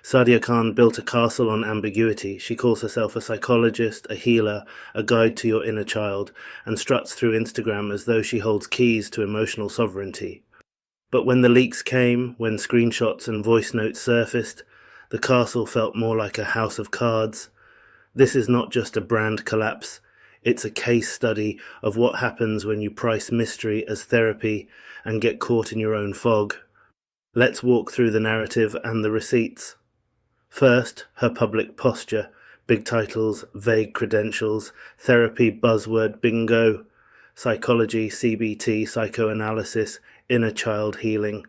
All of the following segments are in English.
Sadia Khan built a castle on ambiguity. She calls herself a psychologist, a healer, a guide to your inner child, and struts through Instagram as though she holds keys to emotional sovereignty. But when the leaks came, when screenshots and voice notes surfaced, the castle felt more like a house of cards. This is not just a brand collapse, it's a case study of what happens when you price mystery as therapy and get caught in your own fog. Let's walk through the narrative and the receipts. First, her public posture, big titles, vague credentials, therapy buzzword bingo, psychology, CBT, psychoanalysis, inner child healing.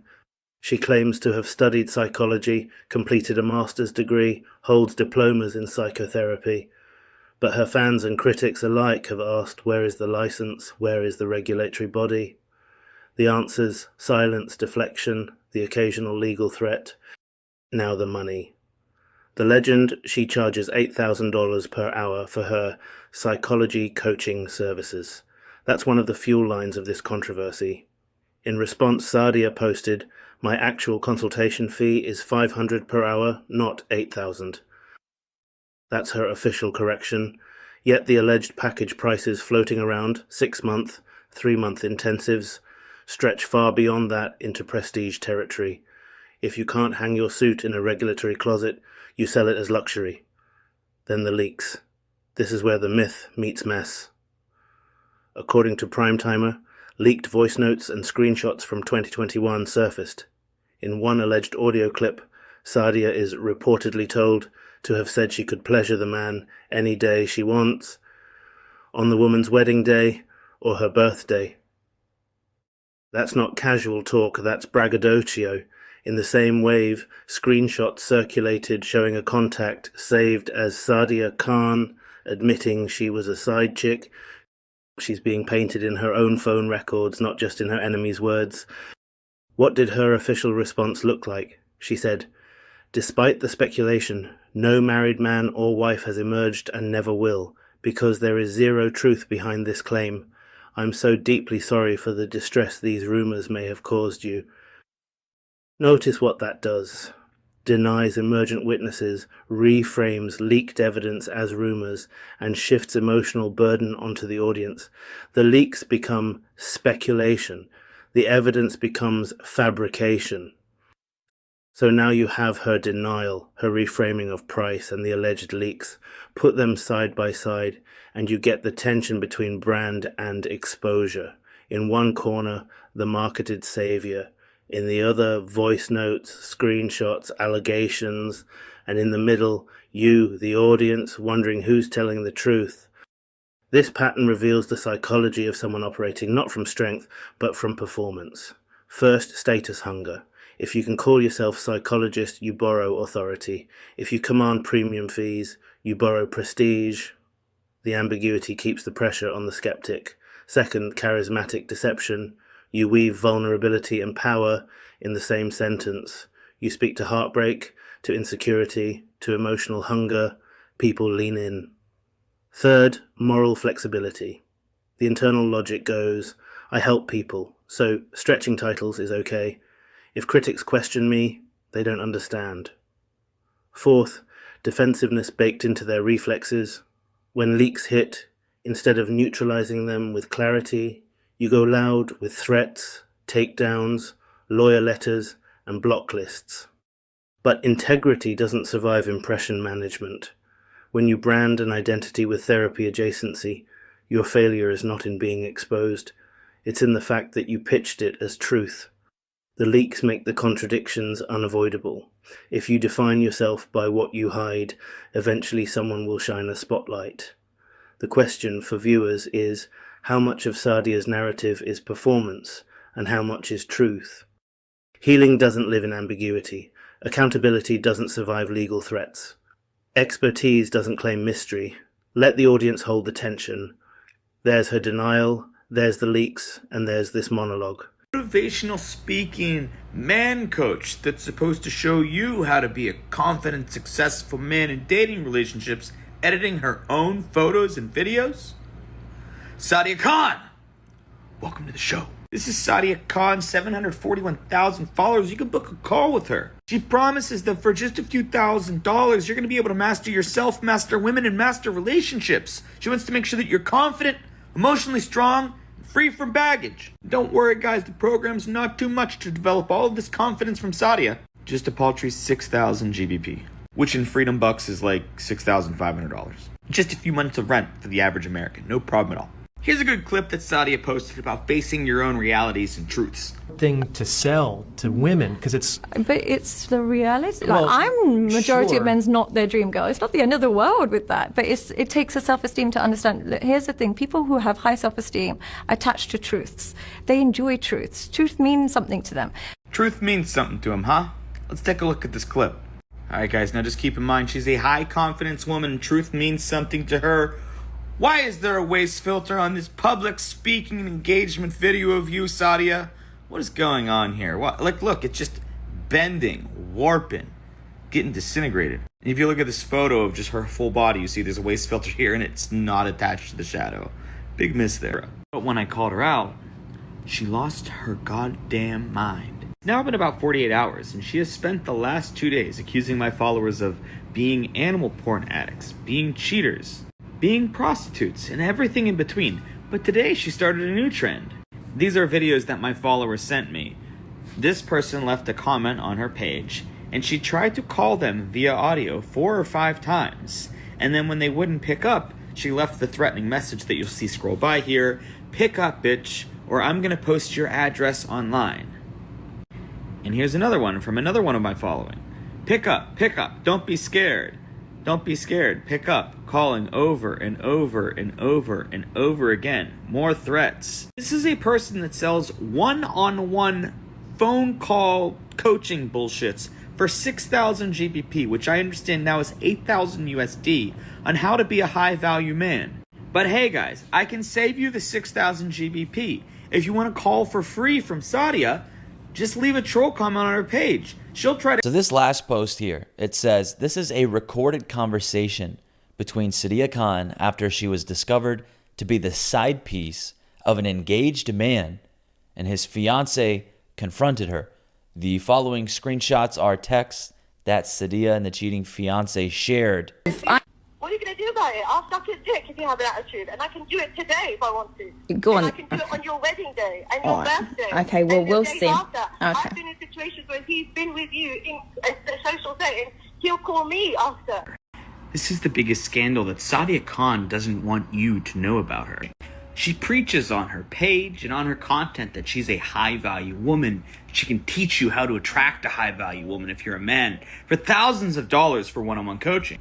She claims to have studied psychology, completed a master's degree, holds diplomas in psychotherapy. But her fans and critics alike have asked, where is the license, where is the regulatory body? The answers: silence, deflection, the occasional legal threat, now the money. The legend: she charges $8,000 per hour for her psychology coaching services. That's one of the fuel lines of this controversy. In response, Sadia posted, "My actual consultation fee is $500 per hour, not $8,000. That's her official correction, yet the alleged package prices floating around 6-month, 3-month intensives stretch far beyond that into prestige territory. If you can't hang your suit in a regulatory closet, you sell it as luxury." Then the leaks. This is where the myth meets mess. According to Primetimer, leaked voice notes and screenshots from 2021 surfaced. In one alleged audio clip, Sadia is reportedly told to have said she could pleasure the man any day she wants, on the woman's wedding day or her birthday. That's not casual talk, that's braggadocio. In the same wave, screenshots circulated showing a contact saved as Sadia Khan admitting she was a side chick. She's being painted in her own phone records, not just in her enemy's words. What did her official response look like? She said, "Despite the speculation, no married man or wife has emerged and never will, because there is zero truth behind this claim. I'm so deeply sorry for the distress these rumors may have caused you." Notice what that does. Denies emergent witnesses, reframes leaked evidence as rumors, and shifts emotional burden onto the audience. The leaks become speculation. The evidence becomes fabrication. So now you have her denial, her reframing of price, and the alleged leaks. Put them side by side, and you get the tension between brand and exposure. In one corner, the marketed savior. In the other, voice notes, screenshots, allegations, and in the middle, you, the audience, wondering who's telling the truth. This pattern reveals the psychology of someone operating not from strength, but from performance. First, status hunger. If you can call yourself psychologist, you borrow authority. If you command premium fees, you borrow prestige. The ambiguity keeps the pressure on the skeptic. Second, charismatic deception. You weave vulnerability and power in the same sentence. You speak to heartbreak, to insecurity, to emotional hunger. People lean in. Third, moral flexibility. The internal logic goes, I help people, so stretching titles is okay. If critics question me, they don't understand. Fourth, defensiveness baked into their reflexes. When leaks hit, instead of neutralizing them with clarity, you go loud with threats, takedowns, lawyer letters, and block lists. But integrity doesn't survive impression management. When you brand an identity with therapy adjacency, your failure is not in being exposed. It's in the fact that you pitched it as truth. The leaks make the contradictions unavoidable. If you define yourself by what you hide, eventually someone will shine a spotlight. The question for viewers is, how much of Sadia's narrative is performance, and how much is truth? Healing doesn't live in ambiguity. Accountability doesn't survive legal threats. Expertise doesn't claim mystery. Let the audience hold the tension. There's her denial, there's the leaks, and there's this monologue. Motivational speaking man coach that's supposed to show you how to be a confident, successful man in dating relationships, editing her own photos and videos? Sadia Khan, welcome to the show. This is Sadia Khan, 741,000 followers. You can book a call with her. She promises that for just a few $1,000s, you're going to be able to master yourself, master women, and master relationships. She wants to make sure that you're confident, emotionally strong, and free from baggage. Don't worry, guys, the program's not too much to develop all of this confidence from Sadia. Just a paltry 6,000 GBP, which in freedom bucks is like $6,500. Just a few months of rent for the average American. No problem at all. Here's a good clip that Sadia posted about facing your own realities and truths. Thing to sell to women because it's. But it's the reality. Well, like majority sure. of men's not their dream girl. It's not the end of the world with that. But it takes a self-esteem to understand. Look, here's the thing: people who have high self-esteem attached to truths. They enjoy truths. Truth means something to them. Truth means something to him, huh? Let's take a look at this clip. All right, guys. Now just keep in mind she's a high confidence woman. And truth means something to her. Why is there a waist filter on this public speaking and engagement video of you, Sadia? What is going on here? What? Like, look, it's just bending, warping, getting disintegrated. And if you look at this photo of just her full body, you see there's a waist filter here and it's not attached to the shadow. Big miss there. But when I called her out, she lost her goddamn mind. It's now been about 48 hours, and she has spent the last 2 days accusing my followers of being animal porn addicts, being cheaters, being prostitutes, and everything in between. But today she started a new trend. These are videos that my followers sent me. This person left a comment on her page, and she tried to call them via audio 4 or 5 times. And then when they wouldn't pick up, she left the threatening message that you'll see scroll by here: "Pick up, bitch, or I'm gonna post your address online." And here's another one from another one of my following. Pick up, don't be scared. Don't be scared, pick up, calling over and over and over and over again. More threats. This is a person that sells one-on-one phone call coaching bullshits for 6,000 GBP, which I understand now is 8,000 USD, on how to be a high-value man. But hey guys, I can save you the 6,000 GBP. If you want to call for free from Sadia, just leave a troll comment on her page. She'll try to... So this last post here, it says, this is a recorded conversation between Sadia Khan after she was discovered to be the side piece of an engaged man and his fiancé confronted her. The following screenshots are texts that Sadia and the cheating fiancé shared. What are you going to do about it? I'll suck your dick if you have an attitude, and I can do it today if I want to. Go on. And I can do it on your wedding day and your birthday. Okay, well, and we'll the days see. After. Okay. I've been in situations where he's been with you in a social setting. He'll call me after. This is the biggest scandal that Sadia Khan doesn't want you to know about her. She preaches on her page and on her content that she's a high-value woman. She can teach you how to attract a high-value woman if you're a man for thousands of dollars for one-on-one coaching.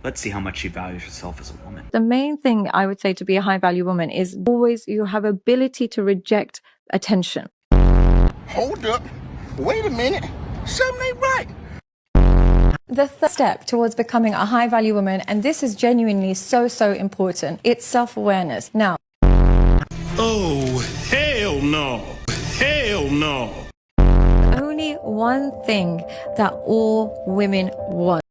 Let's see how much she values herself as a woman. The main thing I would say to be a high value woman is always you have ability to reject attention. Hold up. Wait a minute. Something ain't right. The third step towards becoming a high value woman, and this is genuinely so important, it's self-awareness. Now, Oh, hell no. Hell no. only one thing that all women want.